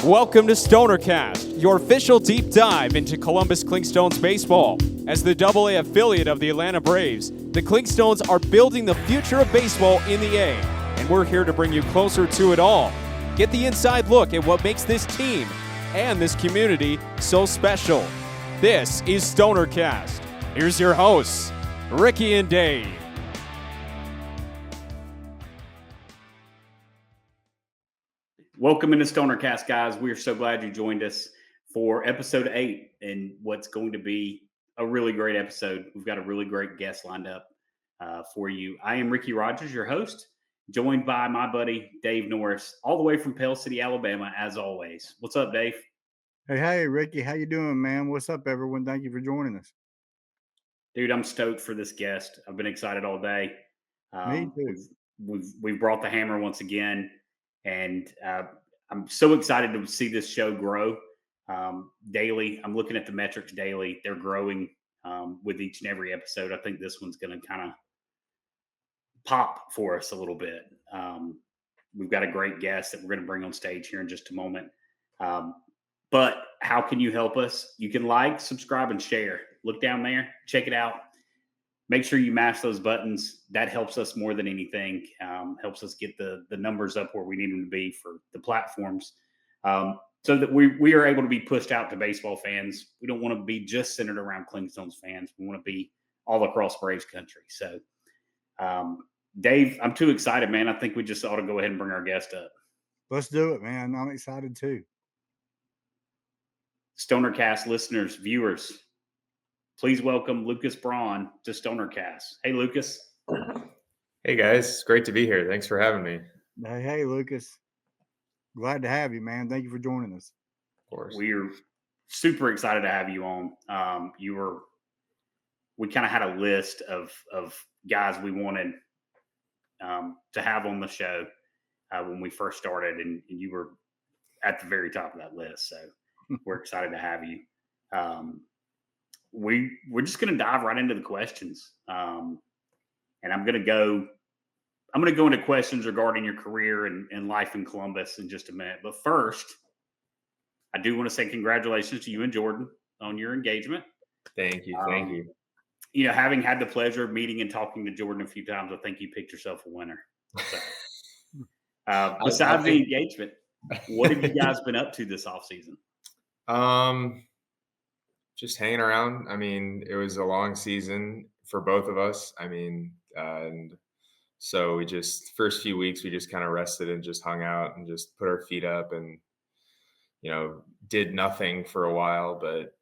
Welcome to StonerCast, your official deep dive into Columbus Clingstones baseball. As the AA affiliate of the Atlanta Braves, the Clingstones are building the future of baseball in the A, and we're here to bring you closer to it all. Get the inside look at what makes this team and this community so special. This is StonerCast. Here's your hosts, Ricky and Dave. Welcome into StonerCast, guys. We are so glad you joined us for episode 8 and what's going to be a really great episode. We've got a really great guest lined up for you. I am Ricky Rogers, your host, joined by my buddy Dave Norris, all the way from Pell City, Alabama, as always. What's up, Dave? Hey, Ricky. How you doing, man? What's up, everyone? Thank you for joining us. Dude, I'm stoked for this guest. I've been excited all day. Me too. We've brought the hammer once again. And I'm so excited to see this show grow daily. I'm looking at the metrics daily. They're growing with each and every episode. I think this one's going to kind of pop for us a little bit. We've got a great guest that we're going to bring on stage here in just a moment. But how can you help us? You can like, subscribe, and share. Look down there. Check it out. Make sure you mash those buttons. That helps us more than anything. Helps us get the numbers up where we need them to be for the platforms, so that we are able to be pushed out to baseball fans. We don't want to be just centered around Clingstones fans. We want to be all across Braves country. So, Dave, I'm too excited, man. I think we just ought to go ahead and bring our guest up. Let's do it, man. I'm excited too. StonerCast listeners, viewers, please welcome Lucas Braun to StonerCast. Hey, Lucas. Hey, guys. It's great to be here. Thanks for having me. Hey, Lucas. Glad to have you, man. Thank you for joining us. Of course. We're super excited to have you on. We kind of had a list of guys we wanted to have on the show when we first started, and you were at the very top of that list. So we're excited to have you. We're just going to dive right into the questions. And I'm going to go into questions regarding your career and life in Columbus in just a minute. But first, I do want to say congratulations to you and Jordan on your engagement. Thank you. Thank you. You know, having had the pleasure of meeting and talking to Jordan a few times, I think you picked yourself a winner. So, besides the engagement, what have you guys been up to this offseason? Just hanging around. I mean, it was a long season for both of us. I mean, and so first few weeks, we just kind of rested and just hung out and just put our feet up and, did nothing for a while, but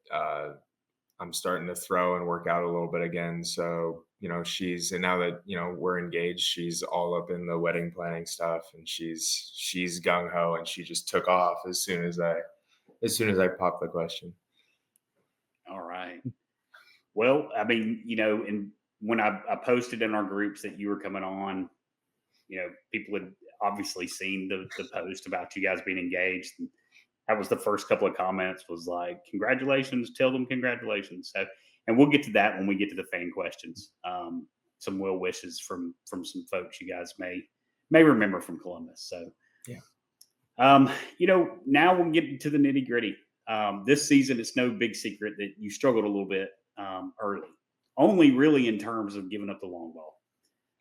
I'm starting to throw and work out a little bit again. So, and now that, we're engaged, she's all up in the wedding planning stuff, and she's gung ho, and she just took off as soon as I popped the question. All right. Well, I mean, and when I posted in our groups that you were coming on, people had obviously seen the post about you guys being engaged. And that was the first couple of comments was like, congratulations, tell them congratulations. So, and we'll get to that when we get to the fan questions. Some well wishes from some folks you guys may remember from Columbus. So, yeah. Now we'll get to the nitty gritty. This season, it's no big secret that you struggled a little bit early, only really in terms of giving up the long ball.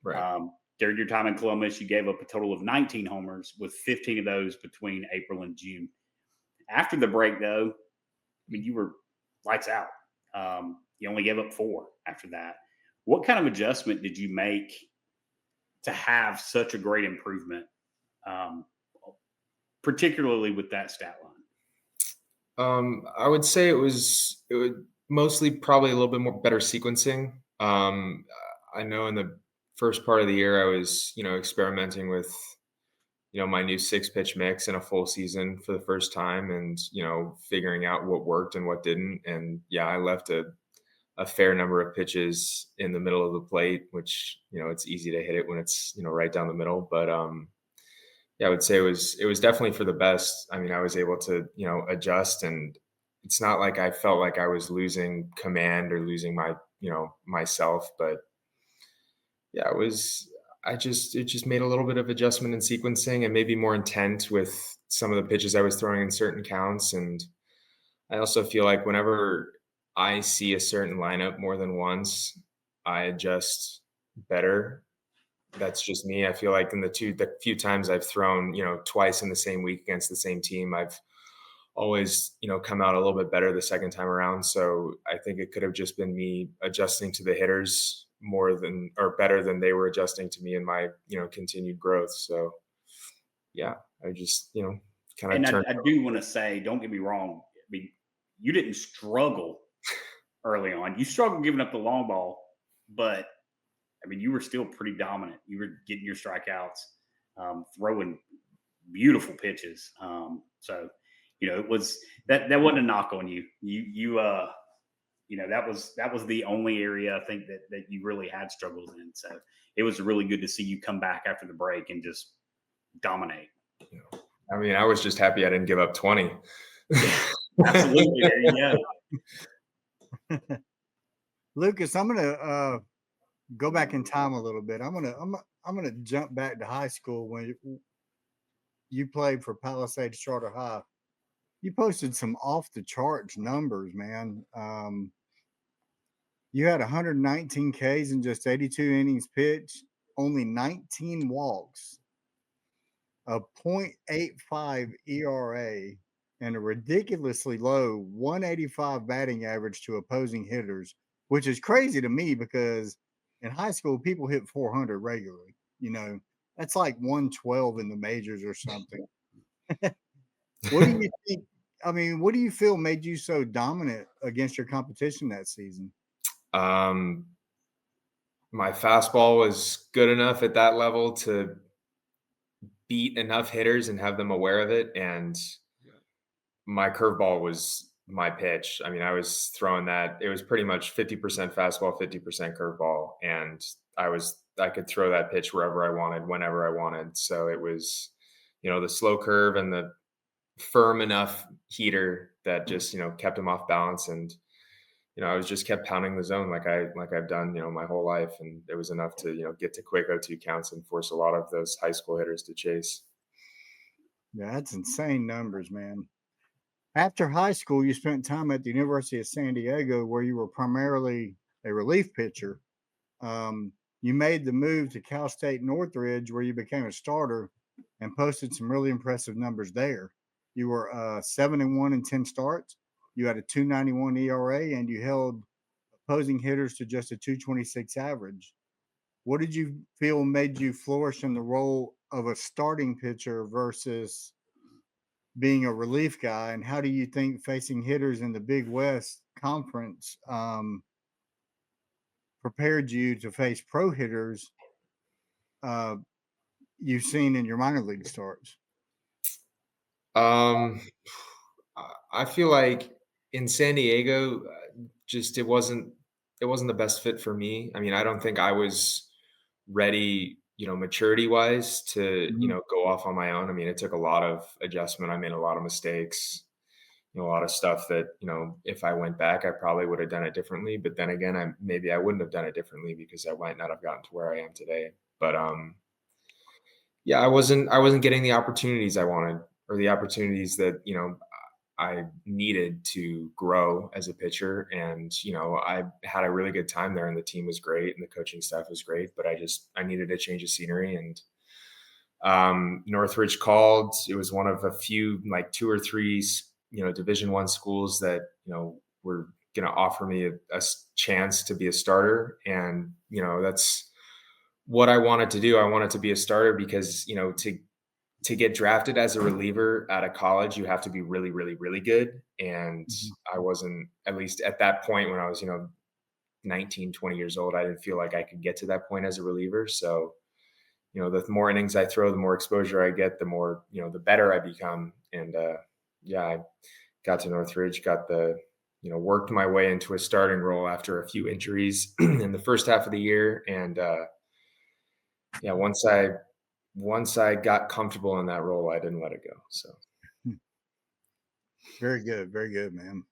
Right. During your time in Columbus, you gave up a total of 19 homers, with 15 of those between April and June. After the break, though, I mean, you were lights out. You only gave up 4 after that. What kind of adjustment did you make to have such a great improvement, particularly with that stat line? I would say it was mostly probably a little bit more better sequencing. I know in the first part of the year, I was, experimenting with, my new 6-pitch mix in a full season for the first time, and, figuring out what worked and what didn't. And yeah, I left a fair number of pitches in the middle of the plate, which, it's easy to hit it when it's, right down the middle. But, yeah, I would say it was definitely for the best. I mean, I was able to, adjust, and it's not like I felt like I was losing command or losing my, myself, but yeah, it just made a little bit of adjustment in sequencing and maybe more intent with some of the pitches I was throwing in certain counts. And I also feel like whenever I see a certain lineup more than once, I adjust better. That's just me. I feel like in the few times I've thrown, twice in the same week against the same team, I've always, come out a little bit better the second time around. So I think it could have just been me adjusting to the hitters more than or better than they were adjusting to me in my, continued growth. So yeah, I just, kind of And turned. I do want to say, don't get me wrong. I mean, you didn't struggle early on. You struggled giving up the long ball, but I mean, you were still pretty dominant. You were getting your strikeouts, throwing beautiful pitches. So, it was that wasn't a knock on you. That was the only area I think that you really had struggles in. So it was really good to see you come back after the break and just dominate. I mean, I was just happy I didn't give up 20. Absolutely. There you go. Lucas, I'm gonna go back in time a little bit. I'm gonna jump back to high school when you played for Palisades Charter High. You posted some off the charts numbers, man. You had 119 Ks in just 82 innings pitched, only 19 walks, a .85 ERA, and a ridiculously low 185 batting average to opposing hitters, which is crazy to me because in high school people hit 400 regularly. That's like 112 in the majors or something. What do you think? I mean, what do you feel made you so dominant against your competition that season? My fastball was good enough at that level to beat enough hitters and have them aware of it. And my curveball was my pitch. I mean, I was throwing that. It was pretty much 50% fastball, 50% curveball. And I could throw that pitch wherever I wanted, whenever I wanted. So it was, the slow curve and the firm enough heater that just, kept him off balance. And, I was just kept pounding the zone like I've done, my whole life. And it was enough to, get to quick 0-2 counts and force a lot of those high school hitters to chase. Yeah, that's insane numbers, man. After high school, you spent time at the University of San Diego, where you were primarily a relief pitcher. You made the move to Cal State Northridge, where you became a starter and posted some really impressive numbers there. You were 7-1 in 10 starts. You had a 2.91 ERA, and you held opposing hitters to just a 2.26 average. What did you feel made you flourish in the role of a starting pitcher versus being a relief guy? And how do you think facing hitters in the Big West Conference prepared you to face pro hitters you've seen in your minor league starts? I feel like in San Diego, just it wasn't the best fit for me. I mean, I don't think I was ready, maturity wise to, go off on my own. I mean, it took a lot of adjustment. I made a lot of mistakes, a lot of stuff that, if I went back, I probably would have done it differently. But then again, maybe I wouldn't have done it differently because I might not have gotten to where I am today. But yeah, I wasn't getting the opportunities I wanted, or the opportunities that, I needed to grow as a pitcher. And, I had a really good time there, and the team was great and the coaching staff was great, but I needed a change of scenery. And Northridge called. It was one of a few, like 2 or 3, Division I schools that, were going to offer me a chance to be a starter. And, that's what I wanted to do. I wanted to be a starter because, to get drafted as a reliever out of college, you have to be really, really, really good. And I wasn't, at least at that point when I was, 19, 20 years old, I didn't feel like I could get to that point as a reliever. So, the more innings I throw, the more exposure I get, the more, the better I become. And yeah, I got to Northridge, worked my way into a starting role after a few injuries in the first half of the year. And yeah, once I got comfortable in that role, I didn't let it go. So very good, man.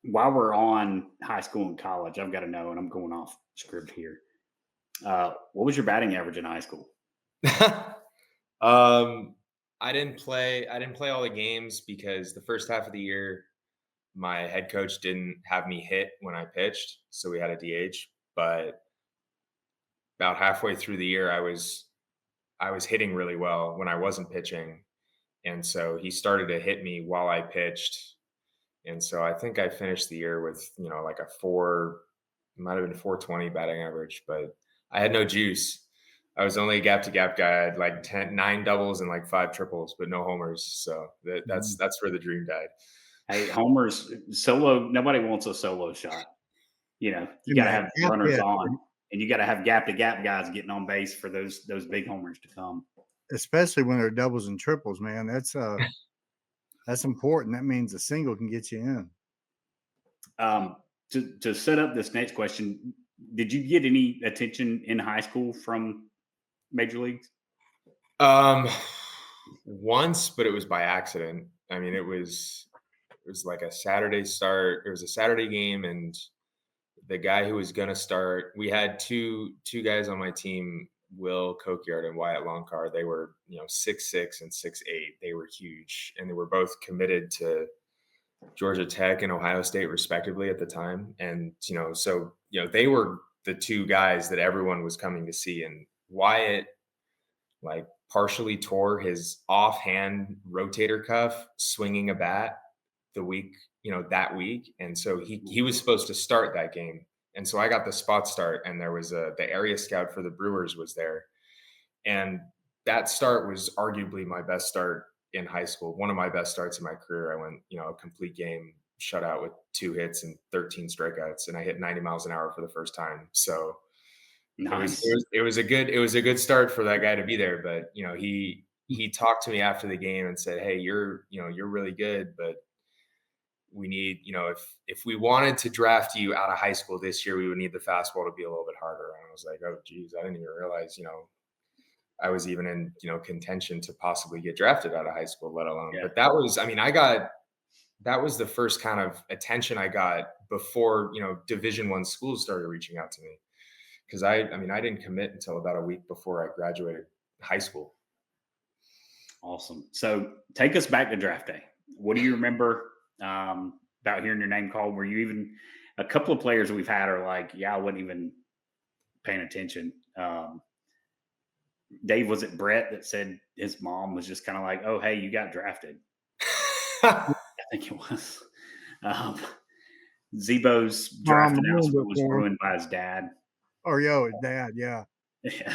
While we're on high school and college, I've got to know, and I'm going off script here. What was your batting average in high school? I didn't play all the games because the first half of the year, my head coach didn't have me hit when I pitched, so we had a DH. But about halfway through the year, I was hitting really well when I wasn't pitching, and so he started to hit me while I pitched, and so I think I finished the year with like a it might have been 420 batting average, but I had no juice. I was only a gap to gap guy. I had like 9 doubles and like 5 triples, but no homers. So that's where the dream died. Hey, homers solo. Nobody wants a solo shot. You got to have runners on, and you got to have gap to gap guys getting on base for those big homers to come. Especially when they're doubles and triples, man. That's important. That means a single can get you in. To set up this next question, did you get any attention in high school from major leagues? Once, but it was by accident. I mean, it was like a Saturday start. It was a Saturday game, and the guy who was going to start, we had two guys on my team, Will Kokyard and Wyatt Longcar. They were 6'6" and 6'8". They were huge, and they were both committed to Georgia Tech and Ohio State respectively at the time. And so they were the two guys that everyone was coming to see. And Wyatt partially tore his offhand rotator cuff swinging a bat that week, and so he was supposed to start that game. And so I got the spot start, and there was the area scout for the Brewers was there, and that start was arguably my best start in high school, one of my best starts in my career. I went a complete game shutout with 2 hits and 13 strikeouts, and I hit 90 miles an hour for the first time. So nice. It was a good start for that guy to be there. But he talked to me after the game and said, "Hey, you're really good, but we need, if we wanted to draft you out of high school this year, we would need the fastball to be a little bit harder." And I was like, "Oh geez, I didn't even realize, I was even in, contention to possibly get drafted out of high school, let alone." Yeah. But that was the first kind of attention I got before, Division I schools started reaching out to me. Cause I didn't commit until about a week before I graduated high school. Awesome. So take us back to draft day. What do you remember about hearing your name called? Were you even, a couple of players that we've had are like, yeah, I wasn't even paying attention. Dave, was it Brett that said his mom was just kind of like, "Oh, hey, you got drafted"? I think it was. Zebo's draft announcement was ruined by his dad. Oh, his dad, yeah. Yeah.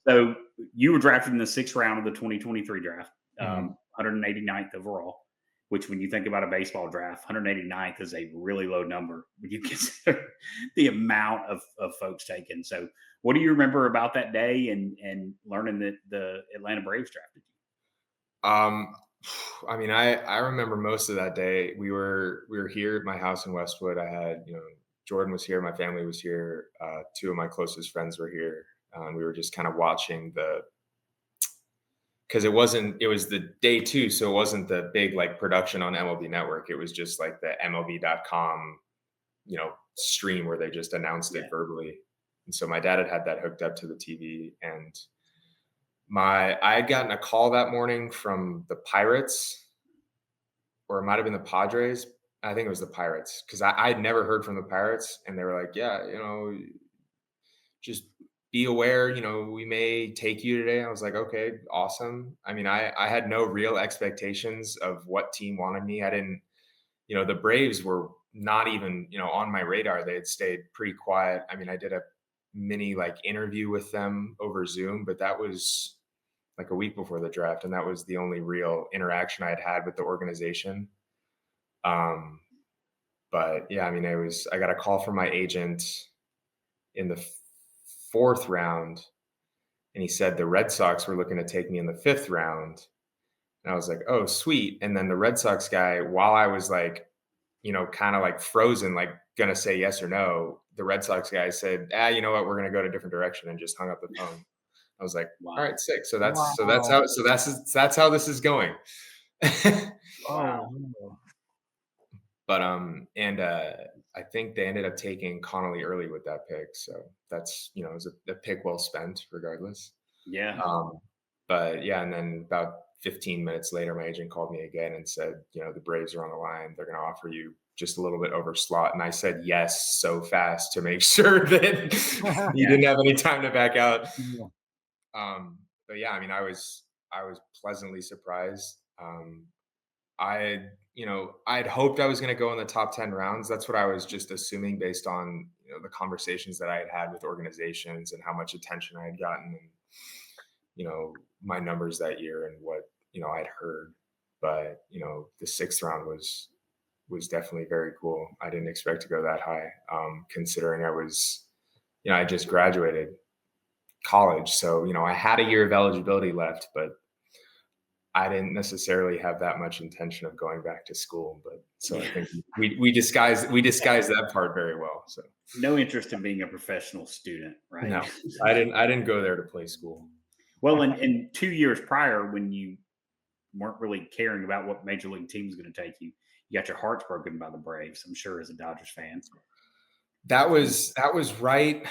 So you were drafted in the 6th round of the 2023 draft, 189th overall, which when you think about a baseball draft, 189th is a really low number when you consider the amount of folks taken. So what do you remember about that day and learning that the Atlanta Braves drafted you? I remember most of that day. We were here at my house in Westwood. I had, Jordan was here. My family was here. 2 of my closest friends were here. We were just kind of watching because it was the day 2. So it wasn't the big production on MLB Network. It was just like the MLB.com, stream where they just announced it verbally. And so my dad had that hooked up to the TV, and I had gotten a call that morning from the Pirates, or it might've been the Padres. I think it was the Pirates, because I had never heard from the Pirates, and they were like, "Yeah, just be aware, we may take you today." I was like, "Okay, awesome." I had no real expectations of what team wanted me. I didn't, the Braves were not even, on my radar. They had stayed pretty quiet. I did a mini interview with them over Zoom, but that was a week before the draft, and that was the only real interaction I had with the organization. But yeah, I got a call from my agent in the 4th round, and he said the Red Sox were looking to take me in the 5th round. And I was like, "Oh, sweet." And then the Red Sox guy, while I was kind of frozen, gonna say yes or no, the Red Sox guy said, "You know what? We're going to go to a different direction," and just hung up the phone. I was like, "Wow. All right, sick." So that's how this is going. Wow. But I think they ended up taking Connolly early with that pick. So that's, it was a pick well spent regardless. Yeah. But yeah, and then about 15 minutes later, my agent called me again and said, the Braves are on the line. They're going to offer you just a little bit over slot. And I said yes so fast to make sure that you didn't have any time to back out. Yeah. But yeah, I mean, I was pleasantly surprised. I'd hoped I was going to go in the top 10 rounds. That's what I was just assuming based on, the conversations that I had had with organizations and how much attention I had gotten and, my numbers that year and what, I'd heard. But, the 6th round was definitely very cool. I didn't expect to go that high, considering I was, I just graduated college. So, I had a year of eligibility left, but I didn't necessarily have that much intention of going back to school, but so I think we disguised that part very well. So no interest in being a professional student, right? No, I didn't go there to play school. Well, in 2 years prior, when you weren't really caring about what major league team was going to take you, you got your hearts broken by the Braves, I'm sure, as a Dodgers fan. That was right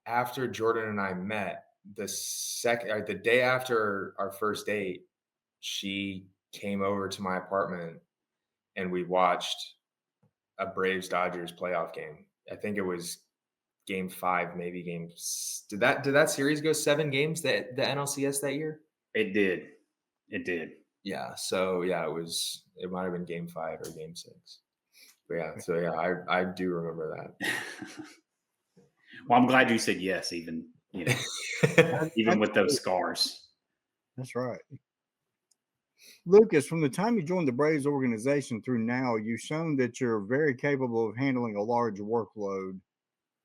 after Jordan and I met. The day after our first date, she came over to my apartment and we watched a Braves Dodgers playoff game. I think it was game 5, maybe did that series go 7 games, the NLCS that year? It did. Yeah. So yeah, it might've been game 5 or game 6. But yeah. So yeah, I do remember that. Well, I'm glad you said yes, even, even with those scars. That's right. Lucas, from the time you joined the Braves organization through now, you've shown that you're very capable of handling a large workload.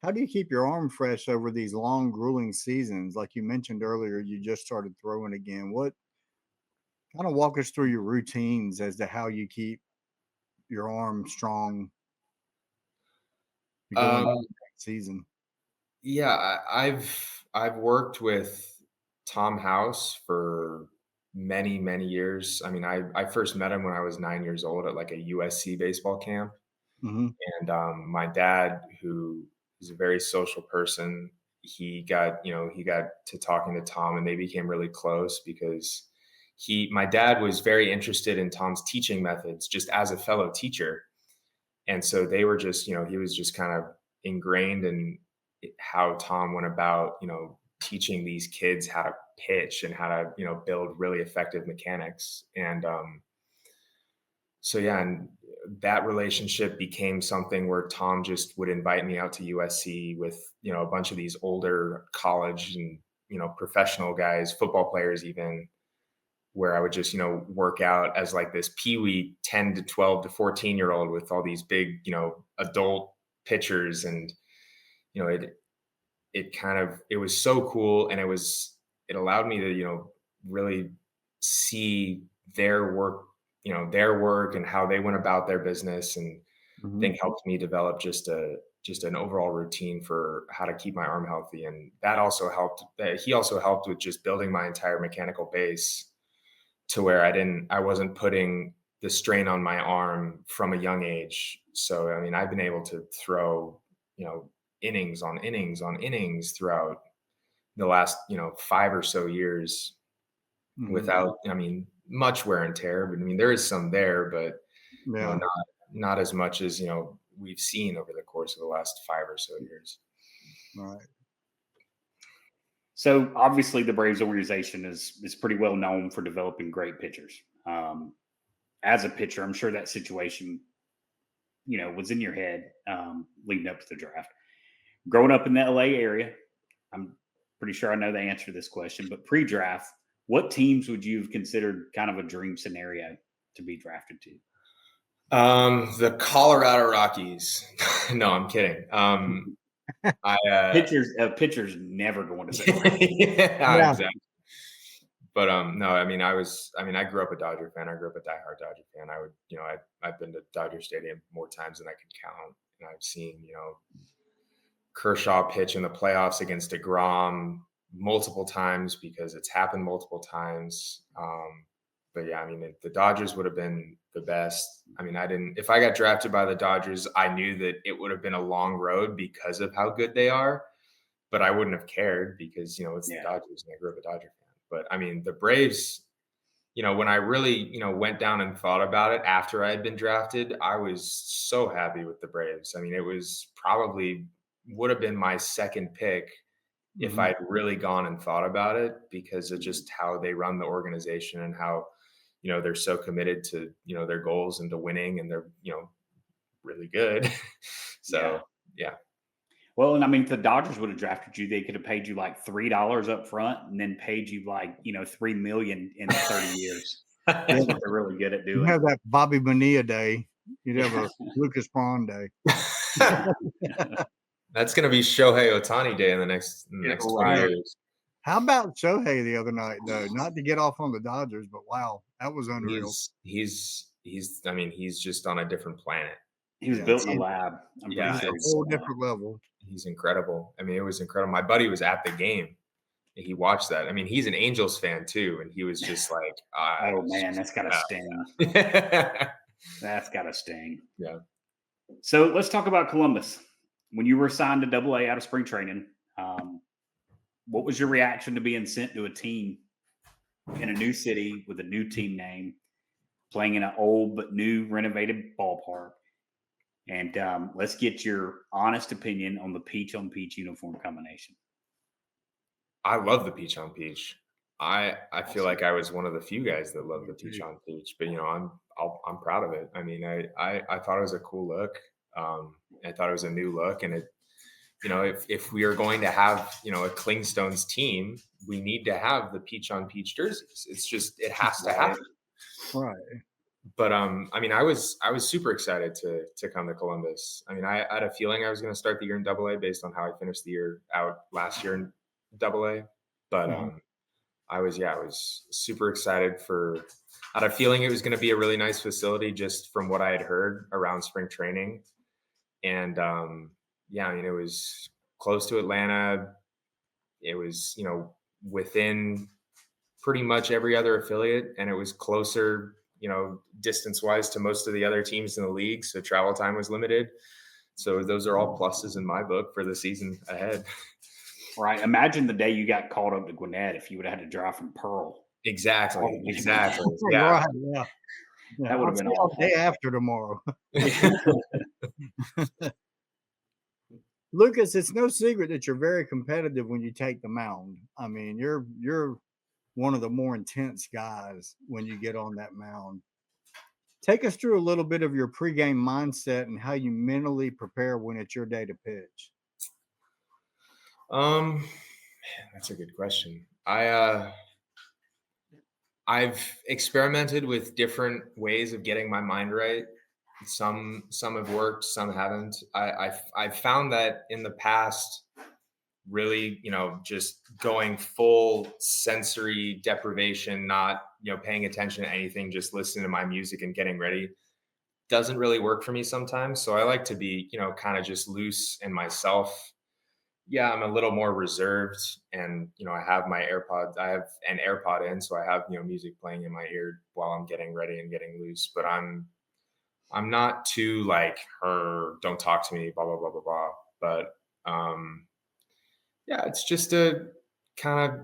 How do you keep your arm fresh over these long, grueling seasons? Like you mentioned earlier, you just started throwing again. What kind of walk us through your routines as to how you keep your arm strong going into next season? Yeah, I've worked with Tom House for many, many years. I mean, I first met him when I was 9 years old at like a USC baseball camp. Mm-hmm. And my dad, who is a very social person, he got to talking to Tom and they became really close because my dad was very interested in Tom's teaching methods just as a fellow teacher. And so they were just, he was just kind of ingrained in how Tom went about, teaching these kids how to pitch and how to, build really effective mechanics. And so, yeah, and that relationship became something where Tom just would invite me out to USC with, a bunch of these older college and, professional guys, football players even, where I would just, work out as like this peewee 10 to 12 to 14-year-old with all these big, adult pitchers. And, it was so cool. And it allowed me to, really see their work and how they went about their business. And I think helped me develop just an overall routine for how to keep my arm healthy. And that also helped. He also helped with just building my entire mechanical base to where I wasn't putting the strain on my arm from a young age. So, I mean, I've been able to throw, innings on innings on innings throughout the last, 5 or so years without, much wear and tear. But I mean, there is some there, but not as much as, we've seen over the course of the last 5 or so years. Right. So obviously the Braves organization is pretty well known for developing great pitchers. As a pitcher, I'm sure that situation, was in your head leading up to the draft. Growing up in the LA area, I'm pretty sure I know the answer to this question, but pre-draft, what teams would you have considered kind of a dream scenario to be drafted to? The Colorado Rockies. No, I'm kidding. Pitchers never going to that. Yeah, exactly. But no, I grew up a Dodger fan. I grew up a diehard Dodger fan. I've been to Dodger Stadium more times than I could count, and I've seen Kershaw pitch in the playoffs against DeGrom multiple times because it's happened multiple times. But yeah, I mean, the Dodgers would have been the best. I mean, if I got drafted by the Dodgers, I knew that it would have been a long road because of how good they are, but I wouldn't have cared because, it's the Dodgers and I grew up a Dodger fan. But I mean, the Braves, when I really, went down and thought about it after I had been drafted, I was so happy with the Braves. I mean, it was probably would have been my second pick if I'd really gone and thought about it because of just how they run the organization and how, they're so committed to, their goals and to winning, and they're, really good. So, yeah. Well, and I mean, if the Dodgers would have drafted you, they could have paid you like $3 up front and then paid you like, $3 million in 30 years. That's what they're really good at doing. You have that Bobby Bonilla day. You'd have a Lucas Braun day. That's going to be Shohei Ohtani day in the next 20 years. How about Shohei the other night, though? Not to get off on the Dodgers, but wow, that was unreal. He's just on a different planet. He was built in a lab. He's a whole different level. He's incredible. I mean, it was incredible. My buddy was at the game. He watched that. I mean, he's an Angels fan too, and he was just like, "Oh man, that's got to sting." That's got to sting. Yeah. So let's talk about Columbus. When you were assigned to AA out of spring training, what was your reaction to being sent to a team in a new city with a new team name, playing in an old but new renovated ballpark? And let's get your honest opinion on the peach on peach uniform combination. I love the peach on peach. I feel like I was one of the few guys that loved the peach on peach, but I'm proud of it. I mean, I thought it was a cool look. I thought it was a new look, and it, if we are going to have, a Clingstones team, we need to have the peach on peach jerseys. It's just, it has to happen. Right. But I mean, I was super excited to come to Columbus. I mean, I had a feeling I was going to start the year in AA based on how I finished the year out last year in AA. But I was super excited I had a feeling it was going to be a really nice facility just from what I had heard around spring training. And I mean, it was close to Atlanta. It was, within pretty much every other affiliate, and it was closer, distance wise to most of the other teams in the league. So travel time was limited. So those are all pluses in my book for the season ahead. Right. Imagine the day you got called up to Gwinnett if you would have had to drive from Pearl. Exactly. Yeah. Right, yeah. That would have been all day after tomorrow. Lucas, it's no secret that you're very competitive when you take the mound. I mean, you're one of the more intense guys when you get on that mound. Take us through a little bit of your pregame mindset and how you mentally prepare when it's your day to pitch. That's a good question. I've experimented with different ways of getting my mind right. Some have worked, some haven't. I've found that in the past, really, just going full sensory deprivation, not, paying attention to anything, just listening to my music and getting ready doesn't really work for me sometimes. So I like to be, kind of just loose in myself. Yeah, I'm a little more reserved, and, I have I have an AirPod in, so I have, music playing in my ear while I'm getting ready and getting loose, but I'm not too like, don't talk to me, blah, blah, blah, blah, blah. But, yeah, it's just a kind of,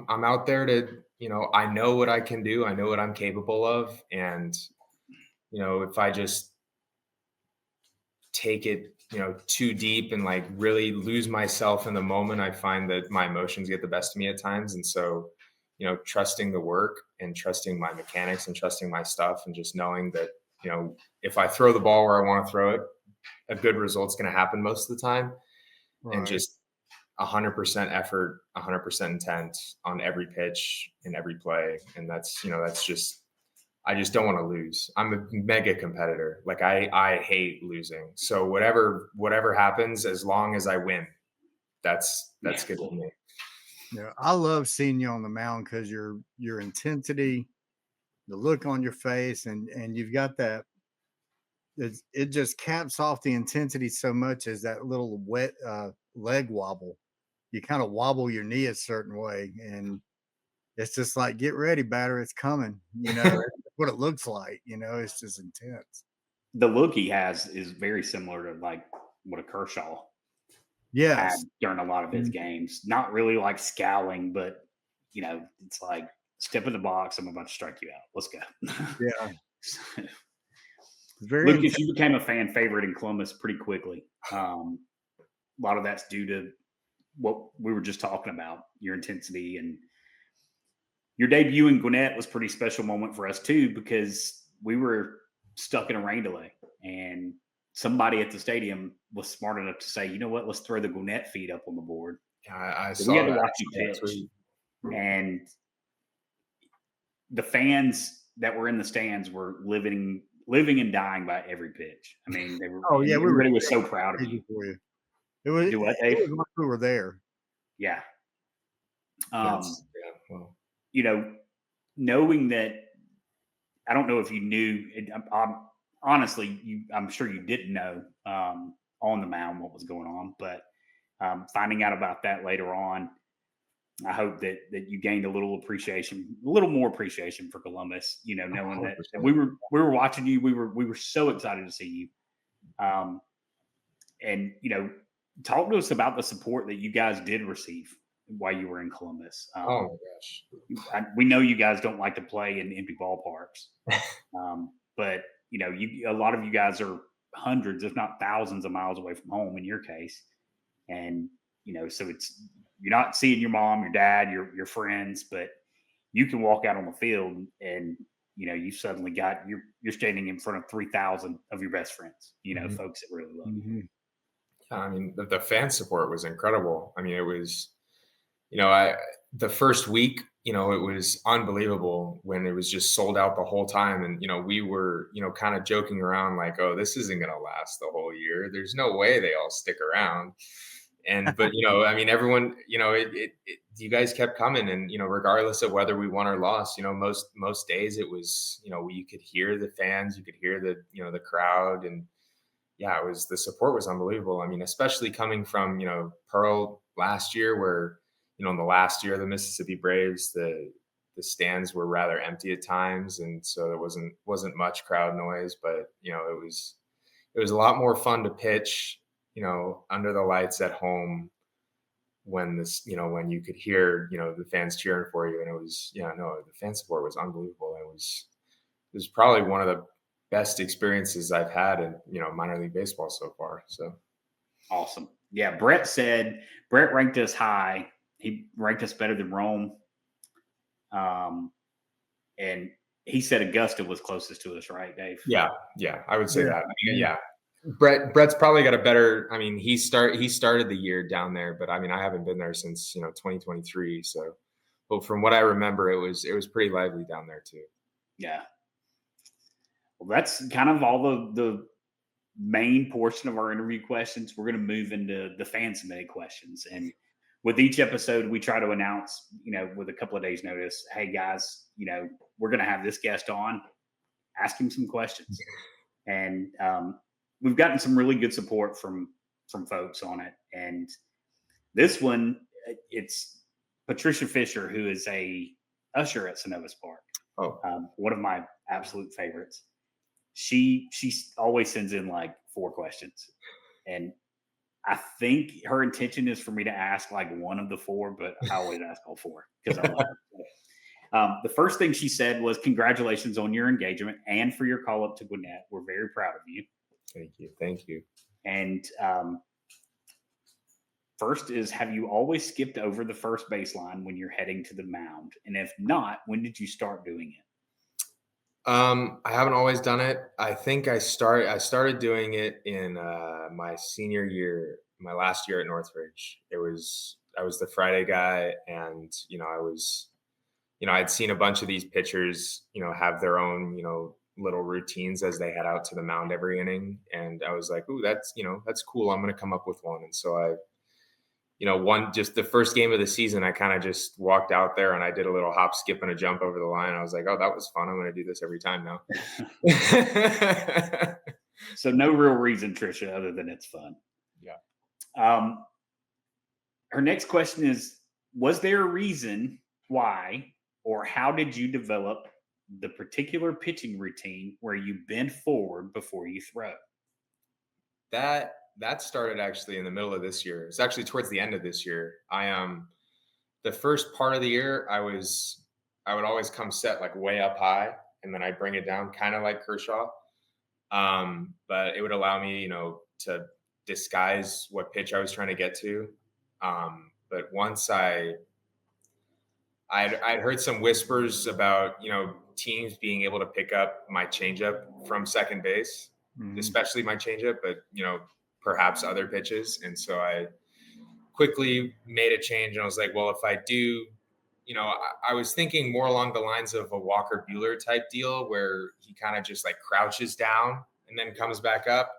I'm out there to, I know what I can do. I know what I'm capable of. And, if I just take it, too deep and like really lose myself in the moment, I find that my emotions get the best of me at times. And so, trusting the work and trusting my mechanics and trusting my stuff and just knowing that, if I throw the ball where I want to throw it, a good result's going to happen most of the time. Right. And just 100% effort, 100% intent on every pitch and every play. And that's just, I just don't want to lose. I'm a mega competitor. Like I hate losing. So whatever happens, as long as I win, that's good with me. Yeah. I love seeing you on the mound because your intensity, the look on your face, and you've got that, it just caps off the intensity so much as that little wet leg wobble. You kind of wobble your knee a certain way, and it's just like, get ready, batter, it's coming. That's what it looks like. It's just intense. The look he has is very similar to like what a Kershaw had Yes. during a lot of his games. Not really like scowling, but it's like, step in the box. I'm about to strike you out. Let's go. Yeah. Very Lucas, intense. you became a fan favorite in Columbus pretty quickly. A lot of that's due to what we were just talking about, your intensity, and your debut in Gwinnett was a pretty special moment for us too, because we were stuck in a rain delay and somebody at the stadium was smart enough to say, you know what, let's throw the Gwinnett feed up on the board. Yeah, I So saw we had to that. watch you pitch. And the fans that were in the stands were living and dying by every pitch. I mean, they were. Oh yeah, everybody was so proud of you. For you. It was. Do what, It Dave? was like we were there. Yeah. Well, Knowing that, I don't know if you knew. Honestly, I'm sure you didn't know on the mound what was going on, but finding out about that later on, I hope that you gained a little more appreciation for Columbus. Knowing that we were watching you, we were so excited to see you, and talk to us about the support that you guys did receive while you were in Columbus. oh my gosh, we know you guys don't like to play in empty ballparks, but a lot of you guys are hundreds, if not thousands, of miles away from home in your case, and so you're not seeing your mom, your dad, your friends, but you can walk out on the field and you suddenly you're standing in front of 3,000 of your best friends, Mm-hmm. folks that really love you. Mm-hmm. Yeah, I mean, the fan support was incredible. I mean, it was, the first week, it was unbelievable when it was just sold out the whole time. And, we were, kind of joking around like, oh, this isn't going to last the whole year. There's no way they all stick around. But, I mean, everyone, you guys kept coming, and, regardless of whether we won or lost, most days it was, you could hear the fans, you could hear the crowd, and yeah, the support was unbelievable. I mean, especially coming from, Pearl last year, where, in the last year of the Mississippi Braves, the stands were rather empty at times. And so there wasn't much crowd noise, but, it was a lot more fun to pitch, under the lights at home when when you could hear, the fans cheering for you. And it was, the fan support was unbelievable. It was probably one of the best experiences I've had in, minor league baseball so far. So awesome. Yeah. Brett ranked us high. He ranked us better than Rome. And he said Augusta was closest to us, right, Dave? Yeah. I would say that. I mean, yeah. Brett's probably got a better, I mean, he started the year down there, but I mean, I haven't been there since, 2023. So, but from what I remember, it was pretty lively down there too. Yeah. Well, that's kind of all the main portion of our interview questions. We're going to move into the fan submitted questions. And with each episode, we try to announce, with a couple of days notice, hey guys, we're going to have this guest on, ask him some questions. And we've gotten some really good support from folks on it. And this one, it's Patricia Fisher, who is a usher at Synovus Park. Oh, one of my absolute favorites. She always sends in like 4 questions, and I think her intention is for me to ask like one of the 4, but I always ask all 4 because I love her. The first thing she said was, congratulations on your engagement and for your call up to Gwinnett. We're very proud of you. Thank you. And first is, have you always skipped over the first baseline when you're heading to the mound? And if not, when did you start doing it? I haven't always done it. I think I started doing it in my senior year, my last year at Northridge. I was the Friday guy, and I'd seen a bunch of these pitchers, have their own, little routines as they head out to the mound every inning, and I was like, ooh, that's cool. I'm going to come up with one. And so I just the first game of the season, I kind of just walked out there and I did a little hop, skip, and a jump over the line. I was like, oh, that was fun. I'm going to do this every time now. So no real reason, Tricia, other than it's fun. Yeah. Her next question is, was there a reason why or how did you develop the particular pitching routine where you bend forward before you throw? That started actually in the middle of this year. It's actually towards the end of this year. The first part of the year, I would always come set like way up high, and then I bring it down, kind of like Kershaw. But it would allow me, to disguise what pitch I was trying to get to. But once I'd heard some whispers about, teams being able to pick up my changeup from second base, especially my changeup, but, perhaps other pitches. And so I quickly made a change, and I was like, well, if I do, I was thinking more along the lines of a Walker Buehler type deal where he kind of just like crouches down and then comes back up.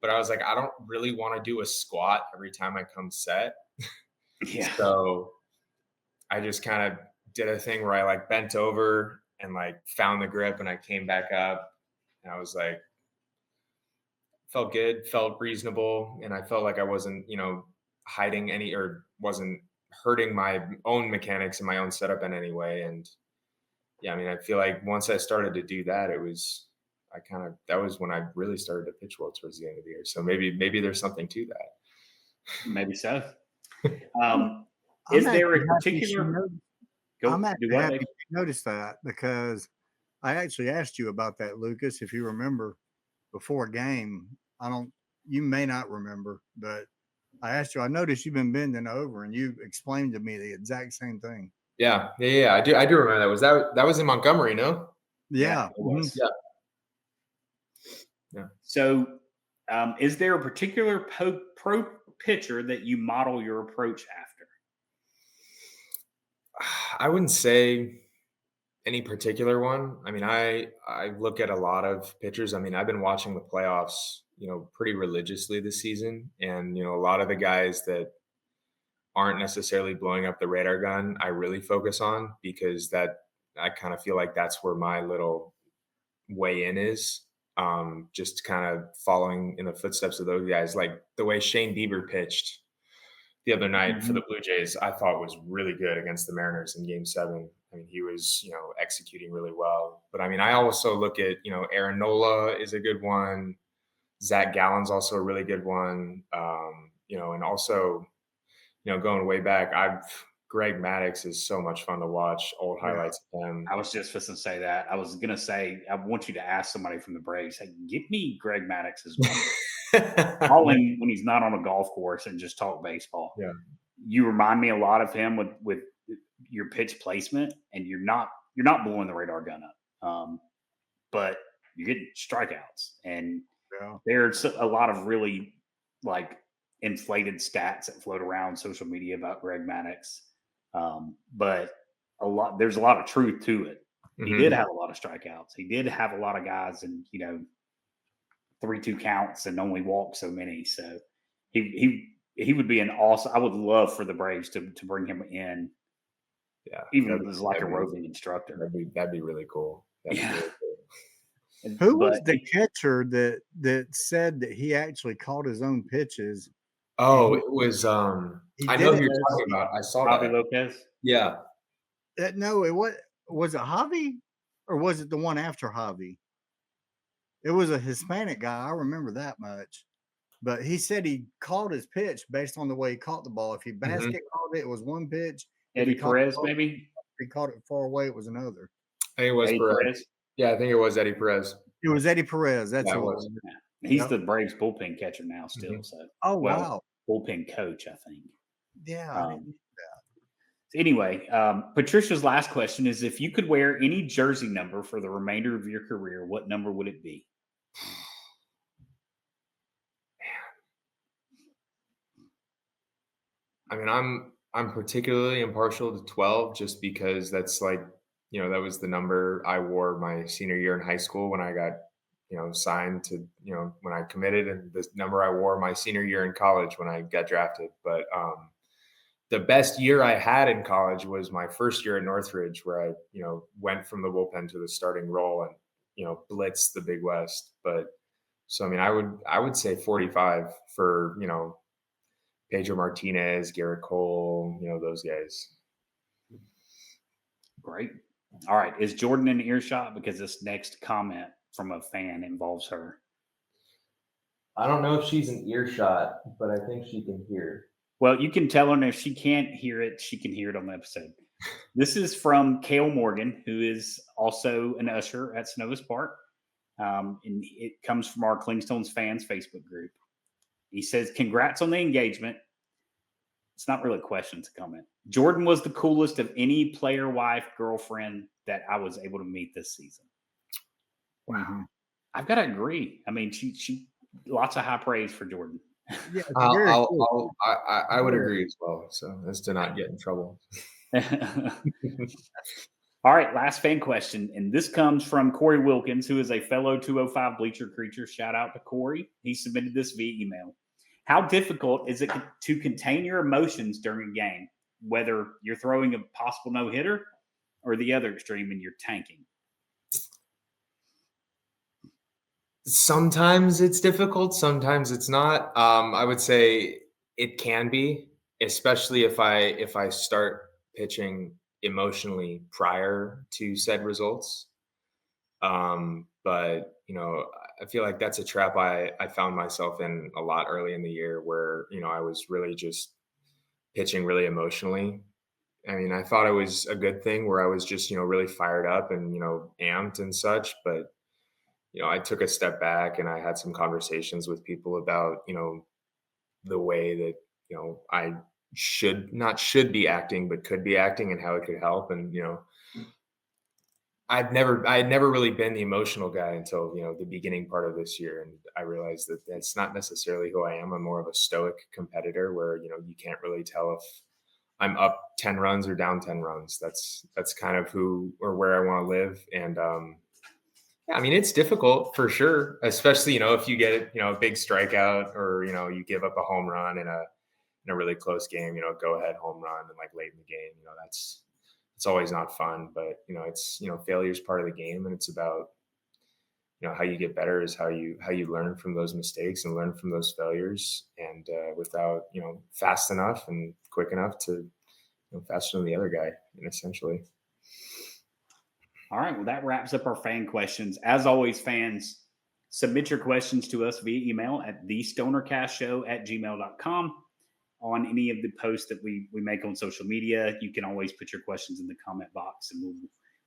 But I was like, I don't really want to do a squat every time I come set. Yeah. So I just kind of did a thing where I like bent over and like found the grip, and I came back up, and I was like, felt good, felt reasonable. And I felt like I wasn't, hiding any, or wasn't hurting my own mechanics and my own setup in any way. And yeah, I mean, I feel like once I started to do that, that was when I really started to pitch well towards the end of the year. So maybe there's something to that. Maybe so. I'm Is there actually a happy she particular? noticed- Go I'm do actually what, happy Dave? you noticed that, because I actually asked you about that, Lucas. If you remember, before a game, you may not remember, but I asked you. I noticed you've been bending over, and you explained to me the exact same thing. Yeah. I do remember that. That was in Montgomery, no? Yeah. It was. Yeah. So, is there a particular pro pitcher that you model your approach after? I wouldn't say any particular one. I mean, I look at a lot of pitchers. I mean, I've been watching the playoffs, pretty religiously this season, and a lot of the guys that aren't necessarily blowing up the radar gun, I really focus on, because I kind of feel like that's where my little way in is. Just kind of following in the footsteps of those guys, like the way Shane Bieber pitched the other night for the Blue Jays, I thought was really good against the Mariners in Game 7. I mean, he was, executing really well. But I mean, I also look at, Aaron Nola is a good one. Zach Gallen's also a really good one. And also, going way back, Greg Maddux is so much fun to watch. Old highlights of him. I was just going to say that. I was going to say, I want you to ask somebody from the Braves, hey, give me Greg Maddox's number. Call him when he's not on a golf course and just talk baseball. Yeah. You remind me a lot of him with your pitch placement, and you're not blowing the radar gun up. But you're getting strikeouts, and there's a lot of really like inflated stats that float around social media about Greg Maddux. But there's a lot of truth to it. He did have a lot of strikeouts. He did have a lot of guys, and 3-2 counts and only walked so many. So he would be an awesome. I would love for the Braves to bring him in. Yeah, even as like a roving instructor. That'd be really cool. Really cool. Who was the catcher that said that he actually called his own pitches? Oh, it was I know who you're talking about. I saw Javi that. Lopez. Yeah. No, was it Javi, or was it the one after Javi? It was a Hispanic guy. I remember that much. But he said he called his pitch based on the way he caught the ball. If he basket called it, it was one pitch. Eddie Perez, maybe? If he caught it far away, it was another. I think it was Eddie Perez. Yeah, I think it was Eddie Perez. It was Eddie Perez. That's what it was. Yeah. He's the Braves bullpen catcher now still. So wow. Bullpen coach, I think. Yeah, I didn't know that. Anyway, Patricia's last question is, if you could wear any jersey number for the remainder of your career, what number would it be? I mean, I'm particularly impartial to 12, just because that's like, that was the number I wore my senior year in high school when I got, signed to, when I committed, and the number I wore my senior year in college when I got drafted. But the best year I had in college was my first year at Northridge, where I, went from the bullpen to the starting role and, blitzed the Big West. But so, I mean, I would say 45 for, Pedro Martinez, Garrett Cole, those guys. Great. All right. Is Jordan in earshot? Because this next comment from a fan involves her. I don't know if she's in earshot, but I think she can hear. Well, you can tell her, and if she can't hear it, she can hear it on the episode. This is from Cale Morgan, who is also an usher at Synovus Park. And it comes from our Clingstones fans Facebook group. He says, congrats on the engagement. It's not really a question, it's a comment. Jordan was the coolest of any player, wife, girlfriend that I was able to meet this season. Wow. Mm-hmm. I've got to agree. I mean, she lots of high praise for Jordan. Yeah, I would agree as well. So as to not get in trouble. All right, last fan question. And this comes from Corey Wilkins, who is a fellow 205 Bleacher Creature. Shout out to Corey. He submitted this via email. How difficult is it to contain your emotions during a game, whether you're throwing a possible no-hitter or the other extreme and you're tanking? Sometimes it's difficult. Sometimes it's not. I would say it can be, especially if I start pitching emotionally prior to said results. But I feel like that's a trap I found myself in a lot early in the year where, I was really just pitching really emotionally. I mean, I thought it was a good thing where I was just, really fired up and, amped and such. But, I took a step back and I had some conversations with people about, the way that, I should be acting, but could be acting and how it could help. And, I had never really been the emotional guy until, the beginning part of this year. And I realized that that's not necessarily who I am. I'm more of a stoic competitor where, you can't really tell if I'm up 10 runs or down 10 runs. That's kind of who or where I want to live. And, yeah, I mean, it's difficult for sure, especially, if you get, a big strikeout or, you give up a home run in a really close game, go ahead home run and like late in the game, it's always not fun, but it's, failure is part of the game. And it's about, how you get better is how you learn from those mistakes and learn from those failures. And without, fast enough and quick enough to, faster than the other guy, and essentially. All right. Well, that wraps up our fan questions. As always, fans, submit your questions to us via email at thestonercastshow@gmail.com. On any of the posts that we make on social media, you can always put your questions in the comment box, and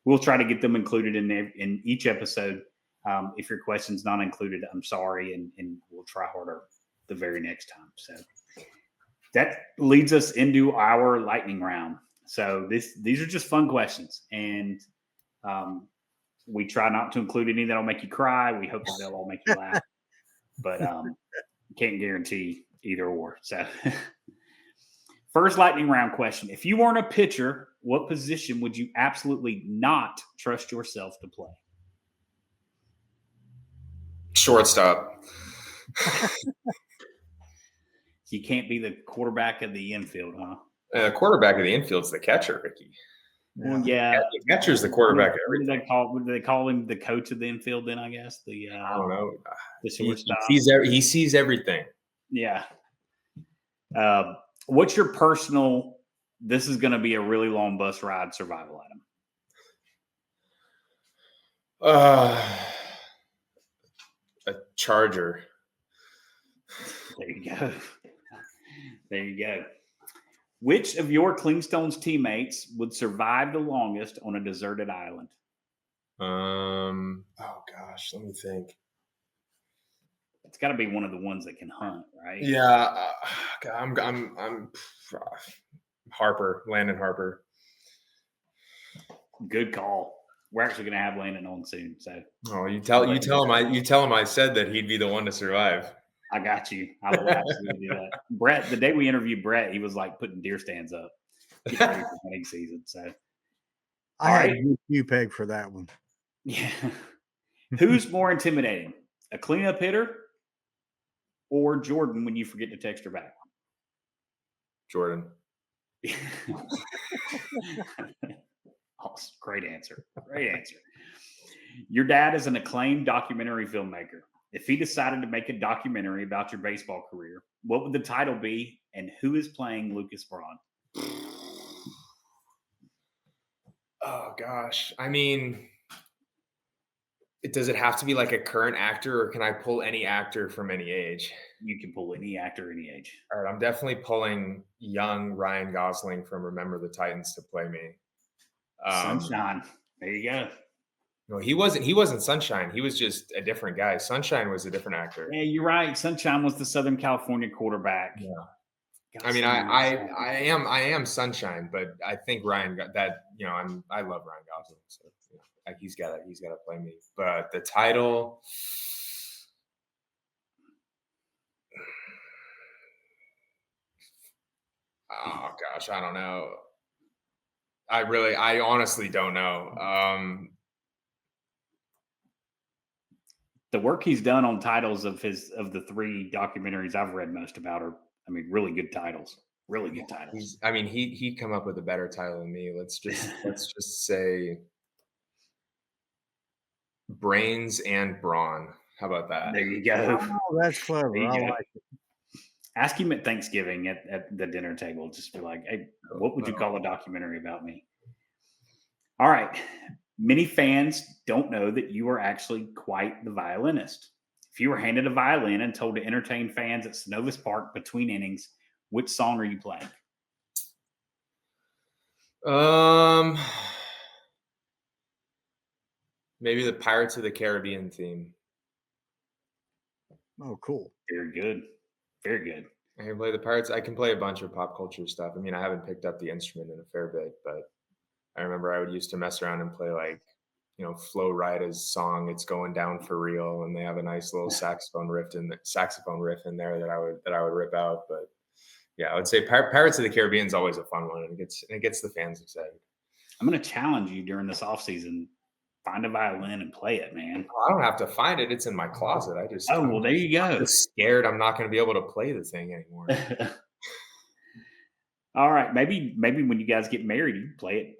we'll try to get them included in each episode. If your question's not included, I'm sorry, and we'll try harder the very next time. So that leads us into our lightning round. So these are just fun questions, and we try not to include any that'll make you cry. We hope that they'll all make you laugh, but can't guarantee either or. So first lightning round question. If you weren't a pitcher, what position would you absolutely not trust yourself to play? Shortstop. You can't be the quarterback of the infield, huh? Quarterback of the infield's the catcher, Ricky. Well, yeah. The catcher's the quarterback of everything. Would they call him the coach of the infield then, I guess? I don't know. The shortstop. He sees everything. Yeah. What's your personal, this is going to be a really long bus ride survival item? A charger. There you go. There you go. Which of your Clingstones teammates would survive the longest on a deserted island? Oh gosh, let me think. It's got to be one of the ones that can hunt, right? Yeah, I'm Harper, Landon Harper. Good call. We're actually going to have Landon on soon. So, you tell him I said that he'd be the one to survive. I got you. I will absolutely do that. Brett, the day we interviewed Brett, he was like putting deer stands up for hunting season. So, I had you peg for that one. Yeah. Who's more intimidating, a cleanup hitter or Jordan when you forget to text her back? Jordan. Awesome. Great answer. Great answer. Your dad is an acclaimed documentary filmmaker. If he decided to make a documentary about your baseball career, what would the title be, and who is playing Lucas Braun? Oh gosh. I mean, does it have to be like a current actor, or can I pull any actor from any age? You can pull any actor, any age. All right, I'm definitely pulling young Ryan Gosling from Remember the Titans to play me. Sunshine. There you go. No, he wasn't Sunshine. He was just a different guy. Sunshine was a different actor. Yeah, you're right. Sunshine was the Southern California quarterback. Yeah. I Gosling mean, was- I am Sunshine, but I think Ryan got that. You know, I love Ryan Gosling, so you know, like he's got to play me. But the title, oh gosh, I don't know. I honestly don't know. the work he's done on titles of the 3 documentaries I've read most about are, I mean, really good titles. Really good titles. He come up with a better title than me. Let's just say Brains and Brawn. How about that? There you go. Oh, that's clever. There you I go. like it. Ask him at Thanksgiving at the dinner table. Just be like, hey, what would you call a documentary about me? All right. Many fans don't know that you are actually quite the violinist. If you were handed a violin and told to entertain fans at Synovus Park between innings, which song are you playing? Maybe the Pirates of the Caribbean theme. Oh, cool. Very good. Very good. I can play the Pirates. I can play a bunch of pop culture stuff. I mean, I haven't picked up the instrument in a fair bit, but I remember I would used to mess around and play like, you know, Flo Rida's song "It's Going Down for Real," and they have a nice little saxophone riff in there that I would rip out. But yeah, I would say Pirates of the Caribbean is always a fun one, and it gets the fans excited. I'm going to challenge you during this offseason. Find a violin and play it, man. I don't have to find it; it's in my closet. Well, there you go. I'm just scared I'm not going to be able to play the thing anymore. All right, maybe when you guys get married, you play it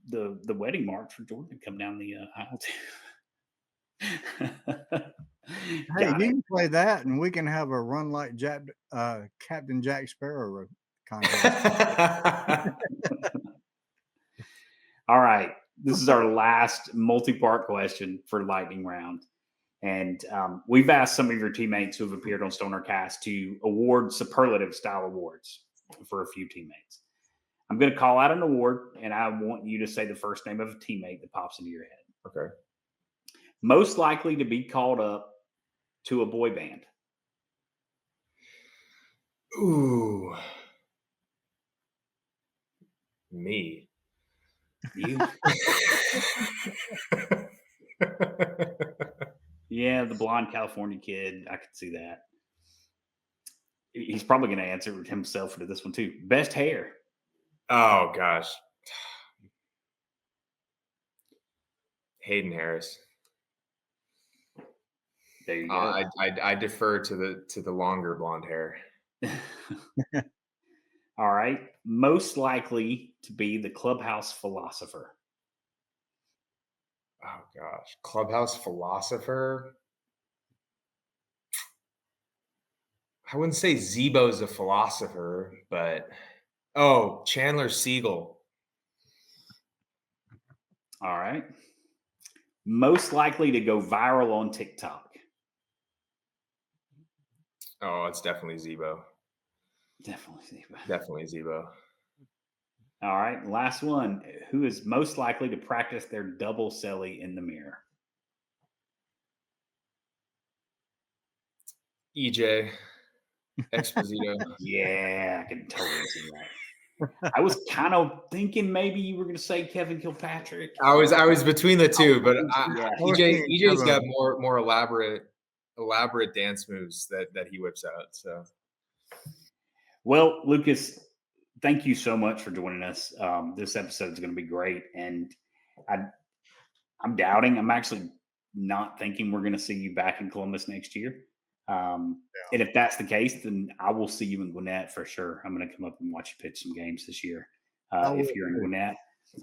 the wedding march for Jordan come down the aisle too. Hey, you can play that, and we can have a run like Captain Jack Sparrow contest. All right, this is our last multi-part question for lightning round, and we've asked some of your teammates who have appeared on Stoner Cast to award superlative style awards for a few teammates. I'm going to call out an award, and I want you to say the first name of a teammate that pops into your head. Okay. Most likely to be called up to a boy band. Ooh. Me. You? Yeah, the blonde California kid. I could see that. He's probably going to answer himself to this one too. Best hair. Oh gosh. Hayden Harris. There you go. I defer to the longer blonde hair. All right. Most likely to be the clubhouse philosopher. Oh gosh. Clubhouse philosopher. I wouldn't say Zebo's a philosopher, but Chandler Siegel. All right. Most likely to go viral on TikTok. Oh, it's definitely Zebo. Definitely Zebo. All right. Last one. Who is most likely to practice their double celly in the mirror? EJ Exposito. Yeah, I can totally see that. I was kind of thinking maybe you were going to say Kevin Kilpatrick. I was between the two, but Yeah. EJ's got more elaborate dance moves that he whips out. So, well, Lucas, thank you so much for joining us. This episode is going to be great, and I'm doubting. I'm actually not thinking we're going to see you back in Columbus next year. And if that's the case, then I will see you in Gwinnett for sure. I'm going to come up and watch you pitch some games this year. If you're in Gwinnett,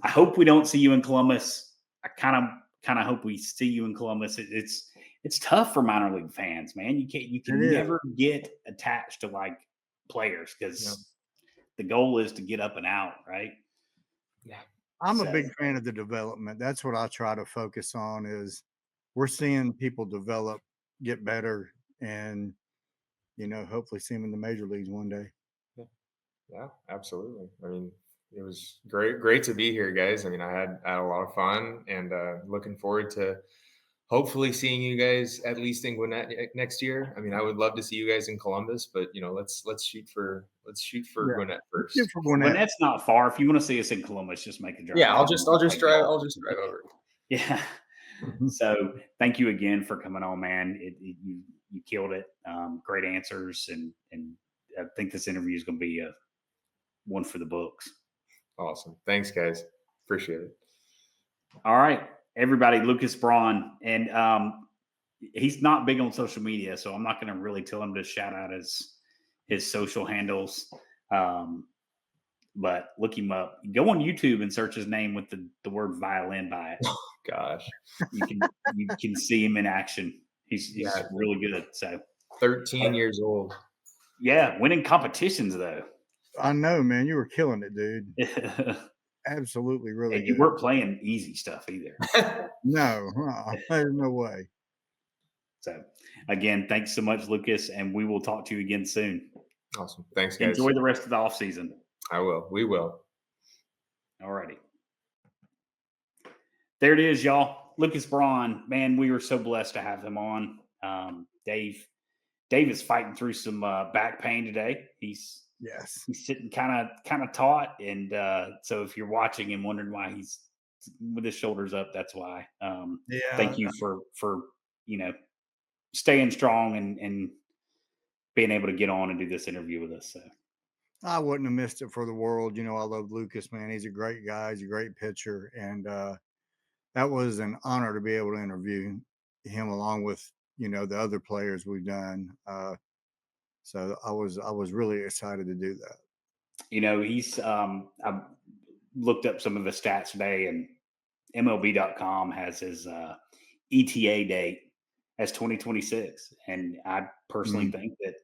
I hope we don't see you in Columbus. I kind of hope we see you in Columbus. It's tough for minor league fans, man. You can never get attached to like players because the goal is to get up and out, right? Yeah. I'm a big fan of the development. That's what I try to focus on is we're seeing people develop, get better, and, hopefully see them in the major leagues one day. Yeah, absolutely. I mean, it was great to be here, guys. I mean, I had a lot of fun, and looking forward to hopefully seeing you guys at least in Gwinnett next year. I mean, I would love to see you guys in Columbus, but let's shoot for Gwinnett first. Shoot for Gwinnett. Gwinett's not far. If you want to see us in Columbus, just make a drive. Yeah, I'll just drive over. Yeah. So thank you again for coming on, man. You killed it. Great answers, and I think this interview is going to be one for the books. Awesome. Thanks, guys. Appreciate it. All right, everybody, Lucas Braun. And he's not big on social media, so I'm not going to really tell him to shout out his social handles. But look him up. Go on YouTube and search his name with the word violin by it. Oh, gosh. You can see him in action. He's really good. So 13 years old. Yeah, winning competitions though. I know, man. You were killing it, dude. Absolutely, really. And you weren't playing easy stuff either. No, there's no way. So, again, thanks so much, Lucas, and we will talk to you again soon. Awesome. Thanks, guys. Enjoy the rest of the off season. I will. We will. All righty. There it is, y'all. Lucas Braun, man, we were so blessed to have him on. Dave is fighting through some back pain today. He's sitting kind of taut, and so if you're watching and wondering why he's with his shoulders up, that's why. Thank you for staying strong and being able to get on and do this interview with us. So I wouldn't have missed it for the world. I love Lucas, man. He's a great guy. He's a great pitcher, and that was an honor to be able to interview him along with the other players we've done. So I was really excited to do that. He's I looked up some of the stats today, and MLB.com has his ETA date as 2026, and I personally think that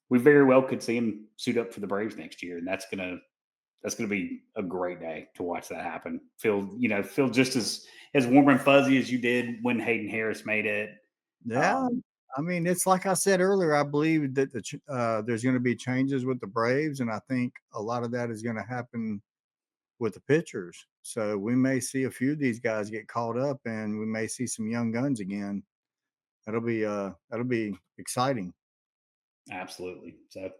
we very well could see him suit up for the Braves next year, and that's gonna be a great day to watch that happen. Feel just as warm and fuzzy as you did when Hayden Harris made it. Yeah. I mean, it's like I said earlier, I believe that there's going to be changes with the Braves, and I think a lot of that is going to happen with the pitchers. So we may see a few of these guys get caught up, and we may see some young guns again. That'll be exciting. Absolutely. So,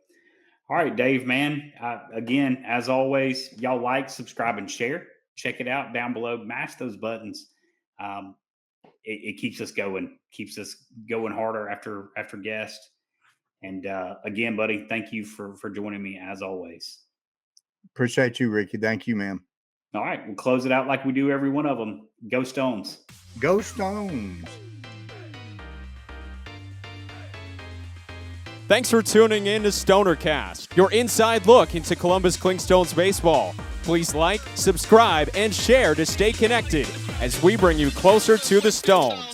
all right, Dave, man. Again, as always, y'all like, subscribe, and share. Check it out down below. Mash those buttons. It keeps us going harder after guests. And again, buddy, thank you for joining me as always. Appreciate you, Ricky. Thank you, man. All right, we'll close it out like we do every one of them. Go Stones. Go Stones. Thanks for tuning in to StonerCast, your inside look into Columbus Clingstones baseball. Please like, subscribe, and share to stay connected as we bring you closer to the Stones.